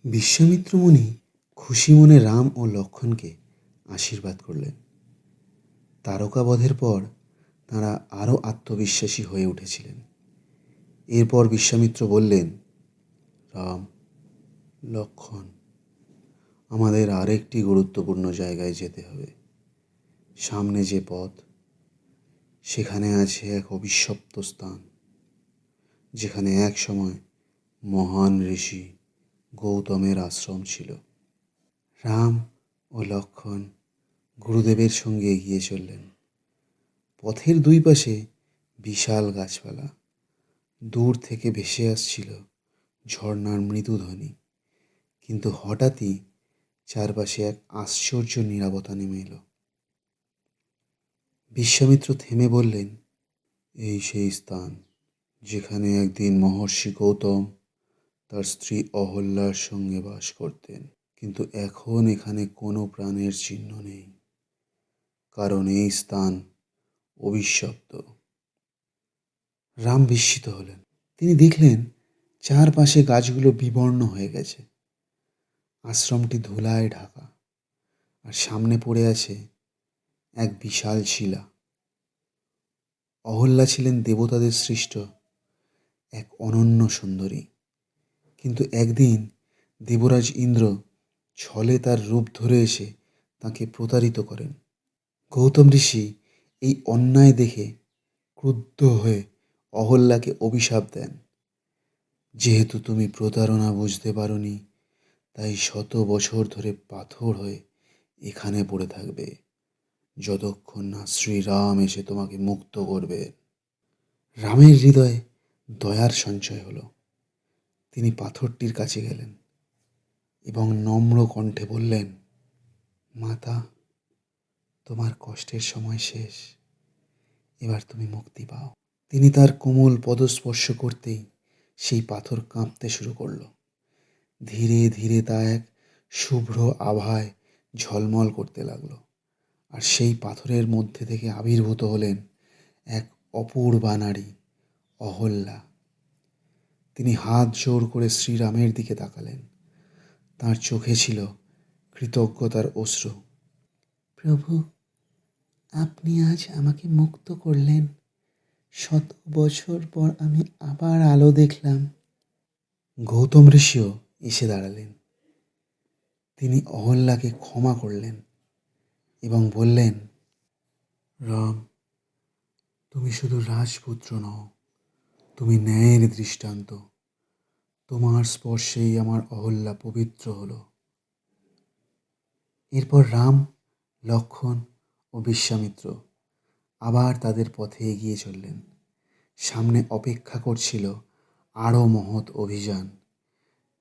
বিশ্বামিত্র মুনি খুশি মনে রাম ও লক্ষ্মণকে আশীর্বাদ করলেন। তারকাবধের পর তাঁরা আরও আত্মবিশ্বাসী হয়ে উঠেছিলেন। এরপর বিশ্বামিত্র বললেন, রাম, লক্ষ্মণ, আমাদের আরেকটি গুরুত্বপূর্ণ জায়গায় যেতে হবে। সামনে যে পথ, সেখানে আছে এক অভিশপ্ত স্থান, যেখানে এক সময় মহান ঋষি গৌতমের আশ্রম ছিল। রাম ও লক্ষ্মণ গুরুদেবের সঙ্গে এগিয়ে চললেন। পথের দুই পাশে বিশাল গাছপালা, দূর থেকে ভেসে আসছিল ঝর্ণার মৃদু ধ্বনি। কিন্তু হঠাৎই চারপাশে এক আশ্চর্য নীরবতা নেমে এলো। বিশ্বামিত্র থেমে বললেন, এই সেই স্থান যেখানে একদিন মহর্ষি গৌতম তার স্ত্রী অহল্যার সঙ্গে বাস করতেন। কিন্তু এখন এখানে কোনো প্রাণের চিহ্ন নেই, কারণ এই স্থান অভিশপ্ত। রাম বিস্মিত হলেন। তিনি দেখলেন চারপাশে গাছগুলো বিবর্ণ হয়ে গেছে, আশ্রমটি ধুলায় ঢাকা, আর সামনে পড়ে আছে এক বিশাল শিলা। অহল্যা ছিলেন দেবতাদের সৃষ্ট এক অনন্য সুন্দরী, কিন্তু একদিন দেবরাজ ইন্দ্র ছলে তার রূপ ধরে এসে তাকে প্রতারিত করেন। গৌতম ঋষি এই অন্যায় দেখে ক্রুদ্ধ হয়ে অহল্যাকে অভিশাপ দেন, যেহেতু তুমি প্রতারণা বুঝতে পারোনি, তাই 100 বছর ধরে পাথর হয়ে এখানে পড়ে থাকবে, যতক্ষণ না শ্রীরাম এসে তোমাকে মুক্ত করবে। রামের হৃদয়ে দয়ার সঞ্চয় হলো। তিনি পাথরটির কাছে গেলেন এবং নম্র কণ্ঠে বললেন, মাতা, তোমার কষ্টের সময় শেষ, এবার তুমি মুক্তি পাও। তিনি তার কোমল পদস্পর্শ করতেই সেই পাথর কাঁপতে শুরু করলো। ধীরে ধীরে তা এক শুভ্র আভায় ঝলমল করতে লাগলো, আর সেই পাথরের মধ্যে থেকে আবির্ভূত হলেন এক অপূর্বা নারী, অহল্যা। তিনি হাত জোড় করে শ্রীরামের দিকে তাকালেন। তার চোখে ছিল কৃতজ্ঞতার অশ্রু। প্রভু, আপনি আজ আমাকে মুক্ত করলেন। 100 বছর পর আমি আবার আলো দেখলাম। গৌতম ঋষিও এসে দাঁড়ালেন। তিনি অহল্যাকে ক্ষমা করলেন এবং বললেন, রাম, তুমি শুধু রাজপুত্র নও, তুমি ন্যায়ের দৃষ্টান্ত। তোমার স্পর্শেই আমার অহল্যা পবিত্র হলো। এরপর রাম, লক্ষ্মণ ও বিশ্বামিত্র আবার তাদের পথে এগিয়ে চললেন। সামনে অপেক্ষা করছিল আরও মহৎ অভিযান।